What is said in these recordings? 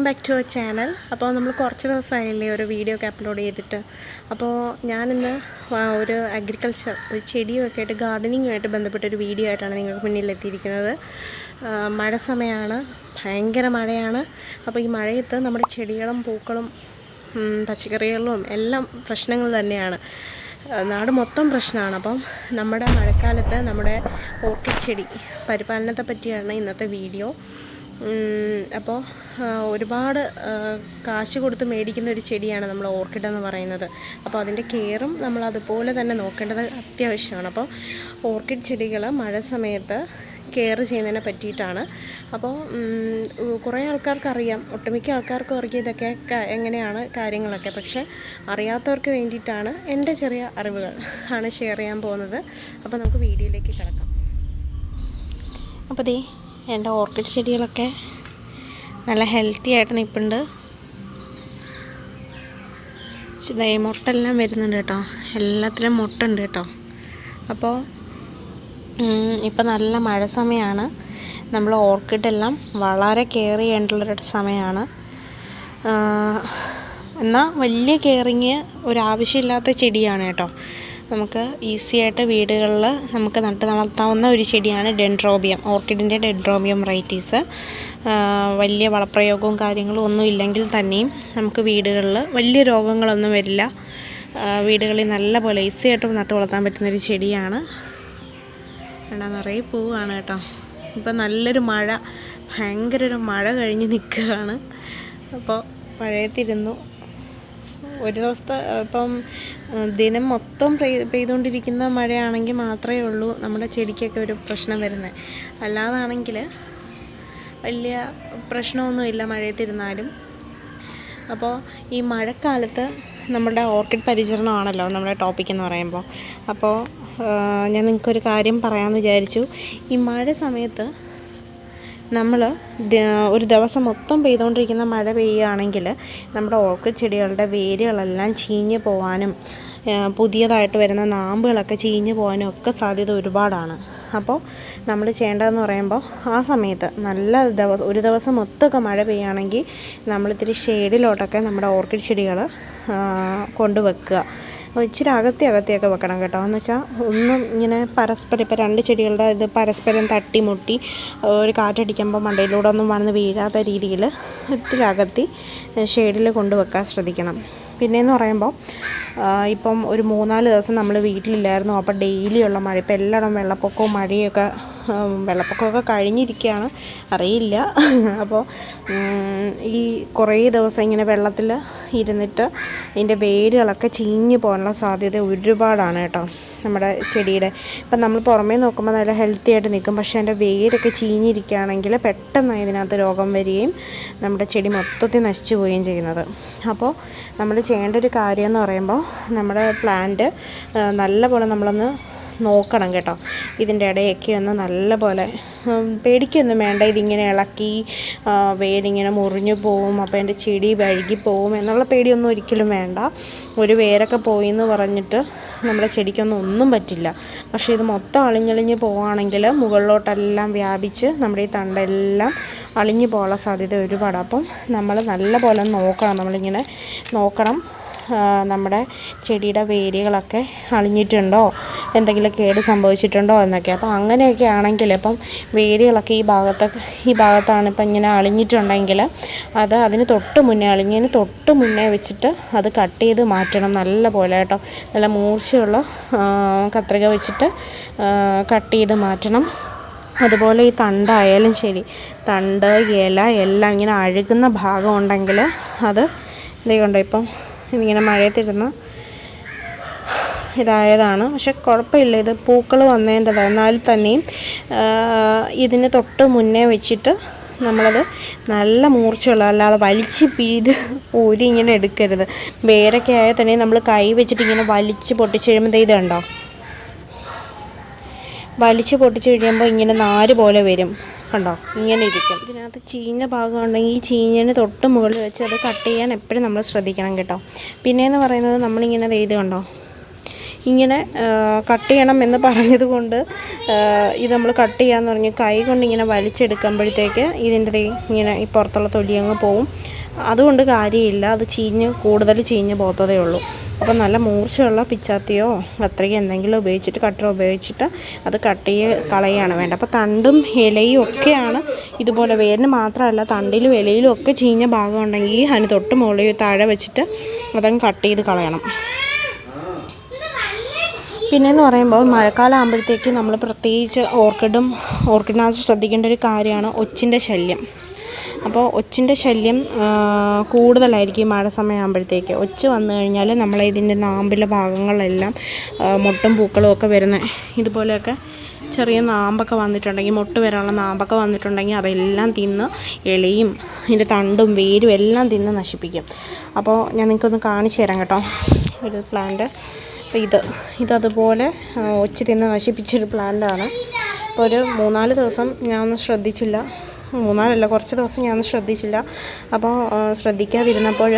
Back to our channel. അപ്പോൾ നമ്മൾ കുറച്ച് ദിവസമായില്ലേ ഒരു വീഡിയോ ഒക്കെ അപ്ലോഡ് ചെയ്തിട്ട്. അപ്പോൾ ഞാനിന്ന് ഒരു അഗ്രികൾച്ചർ, ഒരു ചെടിയൊക്കെ ആയിട്ട് ഗാർഡനിങ്ങുമായിട്ട് ബന്ധപ്പെട്ടൊരു വീഡിയോ ആയിട്ടാണ് നിങ്ങൾക്ക് മുന്നിലെത്തിയിരിക്കുന്നത്. മഴ സമയമാണ്, ഭയങ്കര മഴയാണ്. അപ്പോൾ ഈ മഴയത്ത് നമ്മുടെ ചെടികളും പൂക്കളും പച്ചക്കറികളും എല്ലാം പ്രശ്നങ്ങൾ തന്നെയാണ്. നാട് മൊത്തം പ്രശ്നമാണ്. അപ്പം നമ്മുടെ മഴക്കാലത്ത് നമ്മുടെ ഓർക്കിഡ് ചെടി പരിപാലനത്തെ പറ്റിയാണ് ഇന്നത്തെ വീഡിയോ. അപ്പോൾ ഒരുപാട് കാശ് കൊടുത്ത് മേടിക്കുന്ന ഒരു ചെടിയാണ് നമ്മൾ ഓർക്കിഡ് എന്ന് പറയുന്നത്. അപ്പോൾ അതിൻ്റെ കെയറും നമ്മൾ അതുപോലെ തന്നെ നോക്കേണ്ടത് അത്യാവശ്യമാണ്. അപ്പോൾ ഓർക്കിഡ് ചെടികൾ മഴ സമയത്ത് കെയർ ചെയ്യുന്നതിനെ പറ്റിയിട്ടാണ്. അപ്പോൾ കുറേ ആൾക്കാർക്കറിയാം, ഒട്ടുമിക്ക ആൾക്കാർക്കും അറിയാം ഇതൊക്കെ എങ്ങനെയാണ് കാര്യങ്ങളൊക്കെ. പക്ഷേ അറിയാത്തവർക്ക് വേണ്ടിയിട്ടാണ് എൻ്റെ ചെറിയ അറിവുകൾ ആണ് ഷെയർ ചെയ്യാൻ പോകുന്നത്. അപ്പോൾ നമുക്ക് വീഡിയോയിലേക്ക് കിടക്കാം. അപ്പോൾ ദേ എൻ്റെ ഓർക്കിഡ് ചെടികളൊക്കെ നല്ല ഹെൽത്തി ആയിട്ട് നിൽപ്പുണ്ട്. മുട്ടെല്ലാം വരുന്നുണ്ട് കേട്ടോ, എല്ലാത്തിലും മുട്ടുണ്ട് കേട്ടോ. അപ്പോൾ ഇപ്പം നല്ല മഴ സമയമാണ്. നമ്മൾ ഓർക്കിഡെല്ലാം വളരെ കെയർ ചെയ്യേണ്ടുള്ളൊരു സമയമാണ്. എന്നാൽ വലിയ കെയറിങ് ഒരാവശ്യമില്ലാത്ത ചെടിയാണ് കേട്ടോ. നമുക്ക് ഈസി ആയിട്ട് വീടുകളിൽ നമുക്ക് നട്ട് വളർത്താവുന്ന ഒരു ചെടിയാണ് ഡെൻഡ്രോബിയം, ഓർക്കിഡിൻ്റെ ഡെൻഡ്രോബിയം വെറൈറ്റീസ്. വലിയ വളപ്രയോഗവും കാര്യങ്ങളും ഒന്നും ഇല്ലെങ്കിൽ തന്നെയും നമുക്ക് വീടുകളിൽ വലിയ രോഗങ്ങളൊന്നും വരില്ല. വീടുകളിൽ നല്ല പോലെ ഈസി ആയിട്ട് നട്ട് വളർത്താൻ പറ്റുന്നൊരു ചെടിയാണ്. നിറയെ പൂവാണ് കേട്ടോ. ഇപ്പം നല്ലൊരു മഴ, ഭയങ്കര ഒരു മഴ കഴിഞ്ഞ് നിൽക്കുകയാണ്. അപ്പോൾ പഴയത്തിരുന്നു ഒരു ദിവസത്തെ ഇപ്പം ദിനം മൊത്തം പെയ്തുകൊണ്ടിരിക്കുന്ന മഴയാണെങ്കിൽ മാത്രമേ ഉള്ളൂ നമ്മുടെ ചെടിക്കൊക്കെ ഒരു പ്രശ്നം വരുന്നത്. അല്ലാതാണെങ്കിൽ വലിയ പ്രശ്നമൊന്നുമില്ല മഴയത്തിരുന്നാലും. അപ്പോൾ ഈ മഴക്കാലത്ത് നമ്മുടെ ഓർക്കിഡ് പരിചരണമാണല്ലോ നമ്മുടെ ടോപ്പിക് എന്ന് പറയുമ്പോൾ. അപ്പോൾ ഞാൻ നിങ്ങൾക്കൊരു കാര്യം പറയാമെന്ന് വിചാരിച്ചു. ഈ മഴ സമയത്ത് നമ്മൾ ഒരു ദിവസം മൊത്തം പെയ്തുകൊണ്ടിരിക്കുന്ന മഴ പെയ്യുകയാണെങ്കിൽ നമ്മുടെ ഓർക്കിഡ് ചെടികളുടെ വേരുകളെല്ലാം ചീഞ്ഞ് പോകാനും പുതിയതായിട്ട് വരുന്ന നാമ്പുകളൊക്കെ ചീഞ്ഞ് പോകാനും ഒക്കെ സാധ്യത ഒരുപാടാണ്. അപ്പോൾ നമ്മൾ ചെയ്യേണ്ടതെന്ന് പറയുമ്പോൾ ആ സമയത്ത് ഒരു ദിവസം മൊത്തമൊക്കെ മഴ പെയ്യുകയാണെങ്കിൽ നമ്മളിത്തിരി ഷെയ്ഡിലോട്ടൊക്കെ നമ്മുടെ ഓർക്കിഡ് ചെടികൾ കൊണ്ടുവെക്കുക. ഇച്ചിരി അകത്തിയൊക്കെ വെക്കണം കേട്ടോ. എന്ന് വെച്ചാൽ ഒന്നും ഇങ്ങനെ പരസ്പരം ഇപ്പം രണ്ട് ചെടികളുടെ ഇത് പരസ്പരം തട്ടിമുട്ടി ഒരു കാറ്റടിക്കുമ്പോൾ മണ്ടയിലൂടെ ഒന്നും വന്ന് വീഴാത്ത രീതിയിൽ ഇത്തിരി അകത്തി ഷെയ്ഡിൽ കൊണ്ടുവെക്കാൻ ശ്രദ്ധിക്കണം. പിന്നെയെന്ന് പറയുമ്പോൾ ഇപ്പം ഒരു 3-4 ദിവസം നമ്മൾ വീട്ടിലില്ലായിരുന്നു. അപ്പോൾ ഡെയിലിയുള്ള മഴ, ഇപ്പം എല്ലായിടവും വെള്ളപ്പൊക്കവും മഴയൊക്കെ, വെള്ളപ്പൊക്കമൊക്കെ കഴിഞ്ഞിരിക്കുകയാണ്, അറിയില്ല. അപ്പോൾ ഈ കുറേ ദിവസം ഇങ്ങനെ വെള്ളത്തിൽ ഇരുന്നിട്ട് ഇതിൻ്റെ വേരുകളൊക്കെ ചീഞ്ഞ് പോകാനുള്ള സാധ്യത ഒരുപാടാണ് കേട്ടോ നമ്മുടെ ചെടിയുടെ. ഇപ്പം നമ്മൾ പുറമേ നോക്കുമ്പോൾ നല്ല ഹെൽത്തി ആയിട്ട് നിൽക്കും, പക്ഷേ അതിൻ്റെ വേരൊക്കെ ചീഞ്ഞിരിക്കുകയാണെങ്കിൽ പെട്ടെന്ന് ഇതിനകത്ത് രോഗം വരികയും നമ്മുടെ ചെടി മൊത്തത്തിൽ നശിച്ചു പോവുകയും ചെയ്യുന്നത്. അപ്പോൾ നമ്മൾ ചെയ്യേണ്ട ഒരു കാര്യം എന്ന് പറയുമ്പോൾ നമ്മുടെ പ്ലാന്റ് നല്ലപോലെ നമ്മളൊന്ന് നോക്കണം കേട്ടോ. ഇതിൻ്റെ ഇടയൊക്കെ ഒന്ന് നല്ലപോലെ, പേടിക്കൊന്നും വേണ്ട. ഇതിങ്ങനെ ഇളക്കി വേരിങ്ങനെ മുറിഞ്ഞു പോവും, അപ്പോൾ എൻ്റെ ചെടി വഴുകിപ്പോവും എന്നുള്ള പേടിയൊന്നും ഒരിക്കലും വേണ്ട. ഒരു വേരൊക്കെ പോയി എന്ന് പറഞ്ഞിട്ട് നമ്മുടെ ചെടിക്കൊന്നും പറ്റില്ല. പക്ഷേ ഇത് മൊത്തം അളിഞ്ഞളിഞ്ഞ് പോവുകയാണെങ്കിൽ മുകളിലോട്ടെല്ലാം വ്യാപിച്ച് നമ്മുടെ ഈ തണ്ടെല്ലാം അളിഞ്ഞു പോകാനുള്ള സാധ്യത ഒരുപാട്. അപ്പം നമ്മൾ നല്ലപോലെ നോക്കണം, നമ്മളിങ്ങനെ നോക്കണം നമ്മുടെ ചെടിയുടെ വേരുകളൊക്കെ അളിഞ്ഞിട്ടുണ്ടോ, എന്തെങ്കിലും കേട് സംഭവിച്ചിട്ടുണ്ടോ എന്നൊക്കെ. അപ്പോൾ അങ്ങനെയൊക്കെ ആണെങ്കിൽ ഇപ്പം വേരുകളൊക്കെ ഈ ഭാഗത്താണ് ഇപ്പം ഇങ്ങനെ അളിഞ്ഞിട്ടുണ്ടെങ്കിൽ അതിന് അളിഞ്ഞതിന് തൊട്ട് മുന്നേ വെച്ചിട്ട് അത് കട്ട് ചെയ്ത് മാറ്റണം നല്ല പോലെ കേട്ടോ. നല്ല മൂർച്ചയുള്ള കത്രിക വെച്ചിട്ട് കട്ട് ചെയ്ത് മാറ്റണം. അതുപോലെ ഈ തണ്ടായാലും ശരി, തണ്ട് ഇല എല്ലാം ഇങ്ങനെ അഴുകുന്ന ഭാഗം ഉണ്ടെങ്കിൽ അത് ഇതുകൊണ്ടോ ഇപ്പം ഇതിങ്ങനെ മഴയത്തിരുന്ന് ഇതായതാണ്. പക്ഷെ കുഴപ്പമില്ല, ഇത് പൂക്കൾ വന്നതിൻ്റെതാണ്. എന്നാൽ തന്നെയും ഇതിന് തൊട്ട് മുന്നേ വെച്ചിട്ട് നമ്മളത് നല്ല മൂർച്ചയുള്ള, അല്ലാതെ വലിച്ച് പിഴുത് ഊരി ഇങ്ങനെ എടുക്കരുത്. വേരൊക്കെ ആയാൽ തന്നെ നമ്മൾ കൈ വെച്ചിട്ട് ഇങ്ങനെ വലിച്ച് പൊട്ടിച്ച് കഴിയുമ്പോൾ ഇത് കണ്ടോ, വലിച്ച് പൊട്ടിച്ച് കഴിയുമ്പോൾ ഇങ്ങനെ നാര് പോലെ വരും കണ്ടോ, ഇങ്ങനെ ഇരിക്കും. ഇതിനകത്ത് ചീഞ്ഞ ഭാഗം ഉണ്ടെങ്കിൽ ഈ ചീഞ്ഞതിന് തൊട്ട് മുകളിൽ വെച്ച് അത് കട്ട് ചെയ്യാൻ എപ്പോഴും നമ്മൾ ശ്രദ്ധിക്കണം കേട്ടോ. പിന്നെയെന്ന് പറയുന്നത് നമ്മളിങ്ങനെ ഇത് കണ്ടോ, ഇങ്ങനെ കട്ട് ചെയ്യണം എന്ന് പറഞ്ഞതുകൊണ്ട് ഇത് നമ്മൾ കട്ട് ചെയ്യാമെന്ന് പറഞ്ഞ് കൈ കൊണ്ട് ഇങ്ങനെ വലിച്ചെടുക്കുമ്പോഴത്തേക്ക് ഇതിൻ്റെ ഇങ്ങനെ ഈ പുറത്തുള്ള തൊലി അങ്ങ് പോവും. അതുകൊണ്ട് കാര്യമില്ല, അത് കൂടുതൽ ചീഞ്ഞ് പോകത്തതേ ഉള്ളൂ. അപ്പോൾ നല്ല മൂർച്ചയുള്ള പിച്ചാത്തിയോ കത്രിക എന്തെങ്കിലും ഉപയോഗിച്ചിട്ട്, കട്ടർ ഉപയോഗിച്ചിട്ട് അത് കട്ട് കളയാണ് വേണ്ടത്. അപ്പോൾ തണ്ടും ഇലയും ഒക്കെയാണ് ഇതുപോലെ, വേരിന് മാത്രമല്ല തണ്ടിലും ഇലയിലും ഒക്കെ ചീഞ്ഞ ഭാഗം ഉണ്ടെങ്കിൽ അതിന് തൊട്ട് മുകളിൽ താഴെ വെച്ചിട്ട് അതങ്ങ് കട്ട് ചെയ്ത് കളയണം. പിന്നെയെന്ന് പറയുമ്പോൾ മഴക്കാലം ആകുമ്പോഴത്തേക്ക് നമ്മൾ പ്രത്യേകിച്ച് ഓർക്കിഡിനകത്ത് ശ്രദ്ധിക്കേണ്ട ഒരു കാര്യമാണ് ഒച്ചിൻ്റെ ശല്യം. അപ്പോൾ ഒച്ചിൻ്റെ ശല്യം കൂടുതലായിരിക്കും മഴ സമയമാകുമ്പോഴത്തേക്ക്. ഒച്ച് വന്നു കഴിഞ്ഞാൽ ഇതിൻ്റെ നാമ്പിലെ ഭാഗങ്ങളെല്ലാം മൊട്ടും പൂക്കളും ഒക്കെ വരുന്ന ഇതുപോലെയൊക്കെ ചെറിയ നാമ്പൊക്കെ വന്നിട്ടുണ്ടെങ്കിൽ, മൊട്ട് വരാനുള്ള നാമ്പൊക്കെ വന്നിട്ടുണ്ടെങ്കിൽ അതെല്ലാം തിന്ന് ഇലയും ഇതിൻ്റെ തണ്ടും വേരും എല്ലാം തിന്ന് നശിപ്പിക്കും. അപ്പോൾ ഞാൻ നിങ്ങൾക്കൊന്ന് കാണിച്ചു തരാം കേട്ടോ, ഒരു പ്ലാന്റ്. അപ്പോൾ ഇതതുപോലെ ഒച്ച് തിന്ന് നശിപ്പിച്ചൊരു പ്ലാന്റാണ്. അപ്പോൾ ഒരു 3-4 ദിവസം ഞാനൊന്നും ശ്രദ്ധിച്ചില്ല, 3-4 കുറച്ച് ദിവസം ഞാനൊന്നും ശ്രദ്ധിച്ചില്ല. അപ്പോൾ ശ്രദ്ധിക്കാതിരുന്നപ്പോൾ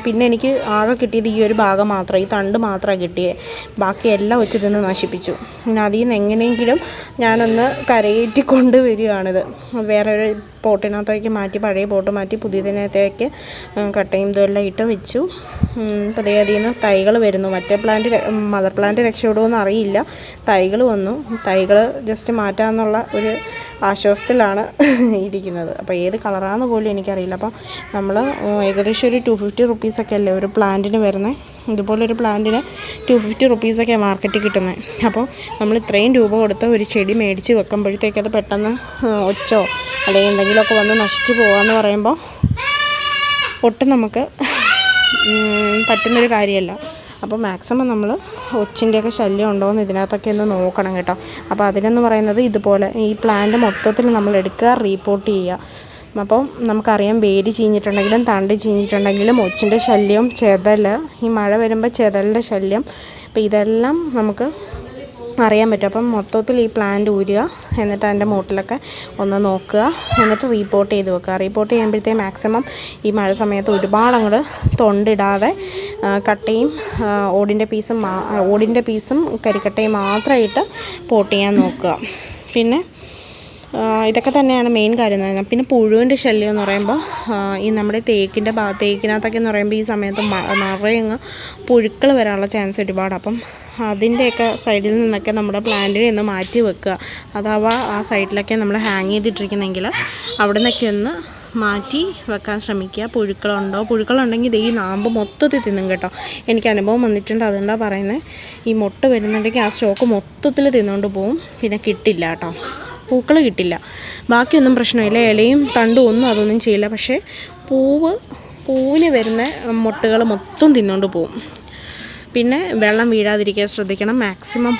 പിന്നെ എനിക്ക് ആകെ കിട്ടിയത് ഈ ഒരു ഭാഗം മാത്രം, ഈ തണ്ട് മാത്രമാണ് കിട്ടിയത്. ബാക്കി എല്ലാം ഒച്ച് തിന്ന് നശിപ്പിച്ചു. പിന്നെ അതിൽ നിന്ന് എങ്ങനെയെങ്കിലും ഞാനൊന്ന് കരയേറ്റി കൊണ്ടുവരികയാണിത്. വേറൊരു പോട്ടിനകത്തേക്ക് മാറ്റി, പഴയ പോട്ട് മാറ്റി പുതിയതിനകത്തേക്ക് കട്ടയും ഇതെല്ലാം ഇട്ട് വെച്ചു. അപ്പോൾ അതിൽ നിന്ന് തൈകൾ വരുന്നു. മറ്റേ മദർ പ്ലാന്റ് രക്ഷപ്പെടുമെന്ന് അറിയില്ല. തൈകൾ വന്നു. തൈകൾ ജസ്റ്റ് മാറ്റാമെന്നുള്ള ഒരു ആശ്വാസത്തിലാണ് ഇരിക്കുന്നത്. അപ്പോൾ ഏത് കളറാണെന്ന് പോലും എനിക്കറിയില്ല. അപ്പോൾ നമ്മൾ ഏകദേശം ഒരു 250 റുപ്പീസൊക്കെ അല്ലേ ഒരു പ്ലാന്റിന് വരുന്നത്. ഇതുപോലൊരു പ്ലാന്റിന് 250 റുപ്പീസൊക്കെ മാർക്കറ്റിൽ കിട്ടുന്നത്. അപ്പോൾ നമ്മൾ ഇത്രയും രൂപ കൊടുത്ത് ഒരു ചെടി മേടിച്ച് വെക്കുമ്പോഴത്തേക്ക് അത് പെട്ടെന്ന് ഒച്ചോ അല്ലെങ്കിൽ എന്തെങ്കിലുമൊക്കെ വന്ന് നശിച്ചു പോകാമെന്ന് പറയുമ്പോൾ ഒട്ടും നമുക്ക് പറ്റുന്നൊരു കാര്യമല്ല. അപ്പോൾ മാക്സിമം നമ്മൾ ഒച്ചിൻ്റെയൊക്കെ ശല്യം ഉണ്ടോ എന്ന് ഇതിനകത്തൊക്കെ ഒന്ന് നോക്കണം കേട്ടോ. അപ്പോൾ അതിനെന്ന് പറയുന്നത് ഇതുപോലെ ഈ പ്ലാന്റ് മൊത്തത്തിൽ നമ്മൾ എടുക്കുക, റീപോട്ട് ചെയ്യുക. അപ്പോൾ നമുക്കറിയാം വേര് ചീഞ്ഞിട്ടുണ്ടെങ്കിലും തണ്ട് ചീഞ്ഞിട്ടുണ്ടെങ്കിലും ഒച്ചിൻ്റെ ശല്യം, ചെതൽ, ഈ മഴ വരുമ്പോൾ ചെതലിൻ്റെ ശല്യം, അപ്പോൾ ഇതെല്ലാം നമുക്ക് അറിയാൻ പറ്റും. അപ്പം മൊത്തത്തിൽ ഈ പ്ലാന്റ് ഊരുക, എന്നിട്ട് അതിൻ്റെ മൂട്ടിലൊക്കെ ഒന്ന് നോക്കുക, എന്നിട്ട് റീപോട്ട് ചെയ്ത് വെക്കുക. റീപോട്ട് ചെയ്യുമ്പോഴത്തേക്ക് മാക്സിമം ഈ മഴ സമയത്ത് ഒരുപാട് അങ്ങോട്ട് തൊണ്ടിടാതെ കട്ടയും ഓടിൻ്റെ പീസും കരിക്കട്ടയും മാത്രമായിട്ട് പോട്ട് ചെയ്യാൻ നോക്കുക. പിന്നെ ഇതൊക്കെ തന്നെയാണ് മെയിൻ കാര്യം എന്ന് പറഞ്ഞാൽ. പിന്നെ പുഴുവിൻ്റെ ശല്യം എന്ന് പറയുമ്പോൾ ഈ നമ്മുടെ തേക്കിനകത്തൊക്കെ എന്ന് പറയുമ്പോൾ ഈ സമയത്ത് നിറയെ പുഴുക്കൾ വരാനുള്ള ചാൻസ് ഒരുപാട്. അപ്പം അതിൻ്റെയൊക്കെ സൈഡിൽ നിന്നൊക്കെ നമ്മുടെ പ്ലാന്റിനെ ഒന്ന് മാറ്റി വെക്കുക. അഥവാ ആ സൈഡിലൊക്കെ നമ്മൾ ഹാങ് ചെയ്തിട്ടിരിക്കുന്നെങ്കിൽ അവിടെ നിന്നൊക്കെ ഒന്ന് മാറ്റി വെക്കാൻ ശ്രമിക്കുക. പുഴുക്കളുണ്ടെങ്കിൽ ഈ നാമ്പ് മൊത്തത്തിൽ തിന്നും കേട്ടോ. എനിക്ക് അനുഭവം വന്നിട്ടുണ്ട്, അതുകൊണ്ടാണ് പറയുന്നത്. ഈ മുട്ട വരുന്നുണ്ടെങ്കിൽ ആ സ്റ്റോക്ക് മൊത്തത്തിൽ തിന്നുകൊണ്ട് പോവും, പിന്നെ കിട്ടില്ല കേട്ടോ, പൂക്കൾ കിട്ടില്ല. ബാക്കിയൊന്നും പ്രശ്നമില്ല, ഇലയും തണ്ടും ഒന്നും അതൊന്നും ചെയ്യില്ല. പക്ഷേ പൂവിന് വരുന്ന മുട്ടുകൾ മൊത്തം തിന്നുകൊണ്ട് പോവും. പിന്നെ വെള്ളം വീഴാതിരിക്കാൻ ശ്രദ്ധിക്കണം. മാക്സിമം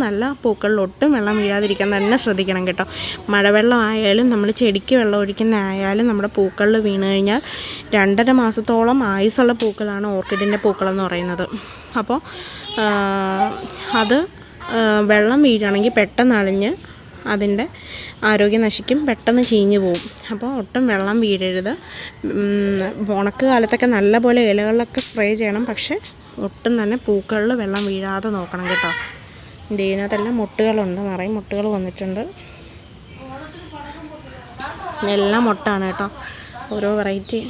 നല്ല പൂക്കളിൽ ഒട്ടും വെള്ളം വീഴാതിരിക്കാൻ തന്നെ ശ്രദ്ധിക്കണം കേട്ടോ. മഴവെള്ളം ആയാലും നമ്മൾ ചെടിക്ക് വെള്ളം ഒഴിക്കുന്ന ആയാലും നമ്മുടെ പൂക്കളിൽ വീണ് കഴിഞ്ഞാൽ 2.5 മാസത്തോളം ആയുസ്സുള്ള പൂക്കളാണ് ഓർക്കിഡിൻ്റെ പൂക്കളെന്ന് പറയുന്നത്. അപ്പോൾ അത് വെള്ളം വീഴുകയാണെങ്കിൽ പെട്ടെന്ന് അളിഞ്ഞ് അതിൻ്റെ ആരോഗ്യം നശിക്കും, പെട്ടെന്ന് ചീഞ്ഞു പോവും. അപ്പോൾ ഒട്ടും വെള്ളം വീഴരുത്. ഉണക്ക് കാലത്തൊക്കെ നല്ലപോലെ ഇലകളിലൊക്കെ സ്പ്രേ ചെയ്യണം, പക്ഷേ ഒട്ടും തന്നെ പൂക്കളിൽ വെള്ളം വീഴാതെ നോക്കണം കേട്ടോ. ഇതിനകത്തെല്ലാം മുട്ടുകളുണ്ട്, നിറയെ മുട്ടുകൾ വന്നിട്ടുണ്ട്. എല്ലാം മുട്ടാണ് കേട്ടോ. ഓരോ വെറൈറ്റി,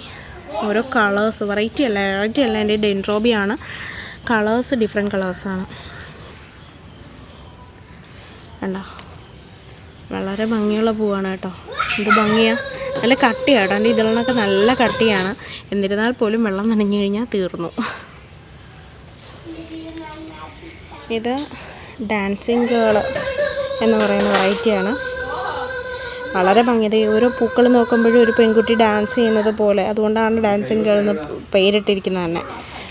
ഓരോ കളേഴ്സ്, വെറൈറ്റി അല്ല എൻ്റെ ഡെൻഡ്രോബിയാണ്. കളേഴ്സ് ഡിഫറെൻറ്റ് കളേഴ്സാണ് കണ്ടോ. വളരെ ഭംഗിയുള്ള പൂവാണ് കേട്ടോ. ഇത് ഭംഗിയാണ്, നല്ല കട്ടിയാണ് കേട്ടോ. എൻ്റെ ഇതിലൊക്കെ നല്ല കട്ടിയാണ്. എന്നിരുന്നാൽ പോലും വെള്ളം നനഞ്ഞു കഴിഞ്ഞാൽ തീർന്നു. ഇത് ഡാൻസിങ് ഗേൾ എന്ന് പറയുന്ന വെറൈറ്റിയാണ്. വളരെ ഭംഗിയത്. ഓരോ പൂക്കൾ നോക്കുമ്പോഴും ഒരു പെൺകുട്ടി ഡാൻസ് ചെയ്യുന്നത് പോലെ, അതുകൊണ്ടാണ് ഡാൻസിങ് ഗേൾ എന്ന് പേരിട്ടിരിക്കുന്നത് തന്നെ.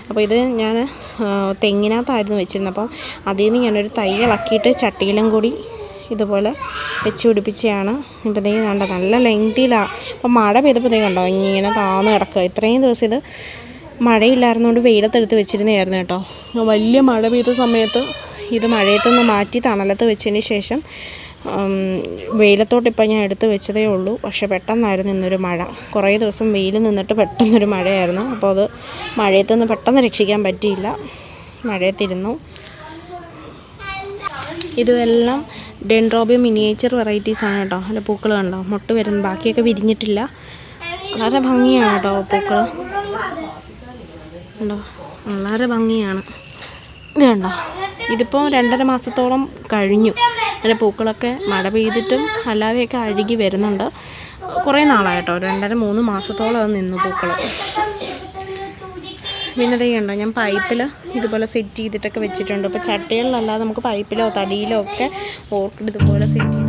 അപ്പോൾ ഇത് ഞാൻ തെങ്ങിനകത്തായിരുന്നു വെച്ചിരുന്നത്. അപ്പം അതിൽ നിന്ന് ഞാനൊരു തൈ ഇളക്കിയിട്ട് ചട്ടിയിലും കൂടി ഇതുപോലെ വെച്ച് പിടിപ്പിച്ചതാണ്. ഇപ്പോൾ ദേ കണ്ടോ, നല്ല ലെങ്തിയിലാണ്. അപ്പോൾ മഴ പെയ്തപ്പോൾ ദേ കണ്ടോ ഇങ്ങനെ താന്ന് കിടക്കുക. ഇത്രയും ദിവസം ഇത് മഴയില്ലായിരുന്നുകൊണ്ട് വെയിലത്തെടുത്ത് വെച്ചിരുന്നതായിരുന്നു കേട്ടോ. വലിയ മഴ പെയ്ത സമയത്ത് ഇത് മഴയത്തുനിന്ന് മാറ്റി തണലത്ത് വെച്ചതിന് ശേഷം വെയിലത്തോട്ട് ഇപ്പം ഞാൻ എടുത്ത് വെച്ചതേ ഉള്ളൂ. പക്ഷേ പെട്ടെന്നായിരുന്നു ഇന്നൊരു മഴ. കുറേ ദിവസം വെയിൽ നിന്നിട്ട് പെട്ടെന്നൊരു മഴയായിരുന്നു. അപ്പോൾ അത് മഴയത്തുനിന്ന് പെട്ടെന്ന് രക്ഷിക്കാൻ പറ്റിയില്ല, മഴയത്തിരുന്നു. ഇതെല്ലാം ഡെൻഡ്രോബിയം മിനിയേച്ചർ വെറൈറ്റീസാണ് കേട്ടോ. അല്ല പൂക്കൾ കണ്ടോ, മുട്ട് വരുന്നു, ബാക്കിയൊക്കെ വിരിഞ്ഞിട്ടില്ല. വളരെ ഭംഗിയാണ് കേട്ടോ പൂക്കൾ ഉണ്ടോ, വളരെ ഭംഗിയാണ്. ഇത് കണ്ടോ, ഇതിപ്പോൾ 2.5 മാസത്തോളം കഴിഞ്ഞു. അതിൻ്റെ പൂക്കളൊക്കെ മഴ പെയ്തിട്ടും അല്ലാതെയൊക്കെ അഴുകി വരുന്നുണ്ട്. കുറേ നാളായിട്ടോ, 2.5-3 മാസത്തോളം അത് നിന്നു പൂക്കൾ. പിന്നെ ഇത് കണ്ടോ, ഞാൻ പൈപ്പിൽ ഇതുപോലെ സെറ്റ് ചെയ്തിട്ടൊക്കെ വെച്ചിട്ടുണ്ട്. ഇപ്പോൾ ചട്ടികളിലല്ലാതെ നമുക്ക് പൈപ്പിലോ തടിയിലോ ഒക്കെ ഓർക്കിഡ് ഇതുപോലെ സെറ്റ്